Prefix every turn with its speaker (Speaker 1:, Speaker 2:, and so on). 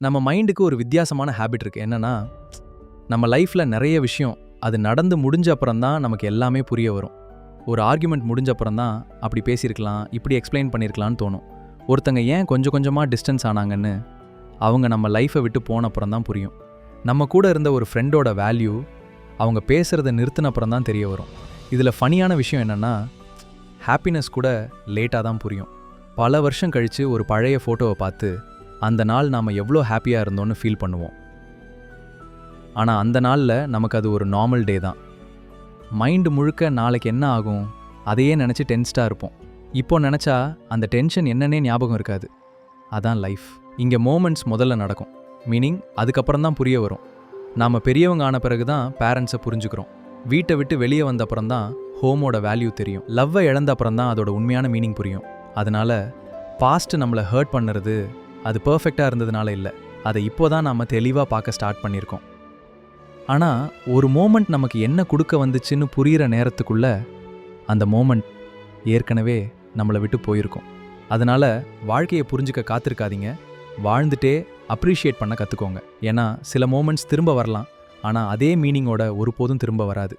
Speaker 1: நம்ம மைண்டுக்கு ஒரு வித்தியாசமான ஹேபிட் இருக்கு. என்னன்னா, நம்ம லைஃப்ல நெறைய விஷயம் அது நடந்து முடிஞ்ச அப்புறம் தான் நமக்கு எல்லாமே புரிய வரும். ஒரு ஆர்கியுமெண்ட் முடிஞ்ச அப்புறம் தான் அப்படி பேசியிருக்கலாம், இப்படி எக்ஸ்பிளைன் பண்ணியிருக்கலாம்னு தோணும். ஒருத்தங்க ஏன் கொஞ்சம் கொஞ்சமா டிஸ்டன்ஸ் ஆனாங்கன்னு அவங்க நம்ம லைஃப்பை விட்டு போன அப்புறம் தான் புரியும். நம்ம கூட இருந்த ஒரு ஃப்ரெண்டோட வேல்யூ அவங்க பேசுறத நிறுத்தின அப்புறம் தான் தெரிய வரும். இதுல ஃபனியான விஷயம் என்னன்னா, ஹாப்பினஸ் கூட லேட்டா தான் புரியும். பல வருஷம் கழிச்சு ஒரு பழைய ஃபோட்டோவை பார்த்து அந்த நாள் நாம எவ்வளோ ஹாப்பியா இருந்தோம்னு ஃபீல் பண்ணுவோம். ஆனா அந்த நாள்ல நமக்கு அது ஒரு நார்மல் டே தான். மைண்ட் முழுக்க நாளைக்கு என்ன ஆகும் அதையே நினைச்சு டென்ஸ்டா இருப்போம். இப்போ நினைச்சா அந்த டென்ஷன் என்னன்னே ஞாபகம் இருக்காது. அதான் லைஃப். இங்க மோமெண்ட்ஸ் முதல்ல நடக்கும், மீனிங் அதுக்கப்புறம் தான் புரிய வரும். நாம பெரியவங்க ஆன பிறகு தான் பேரண்ட்ஸை புரிஞ்சுக்கிறோம். வீட்டை விட்டு வெளியே வந்த அப்புறம் தான் ஹோமோட வேல்யூ தெரியும். லவ்வை இழந்த அப்புறம் தான் அதோட உண்மையான மீனிங் புரியும். அதனால பாஸ்ட் நம்மளை ஹர்ட் பண்ணுறது அது பர்ஃபெக்டாக இருந்ததுனால இல்லை, அதை இப்போ தான் நாம் தெளிவாக பார்க்க ஸ்டார்ட் பண்ணியிருக்கோம். ஆனால் ஒரு மோமெண்ட் நமக்கு என்ன கொடுக்க வந்துச்சுன்னு புரிகிற நேரத்துக்குள்ள அந்த மோமெண்ட் ஏற்கனவே நம்மளை விட்டு போயிருக்கோம். அதனால் வாழ்க்கையை புரிஞ்சுக்க காத்திருக்காதீங்க, வாழ்ந்துட்டே அப்ரிஷியேட் பண்ண கற்றுக்கோங்க. ஏன்னா சில மோமெண்ட்ஸ் திரும்ப வரலாம், ஆனால் அதே மீனிங்கோட ஒருபோதும் திரும்ப வராது.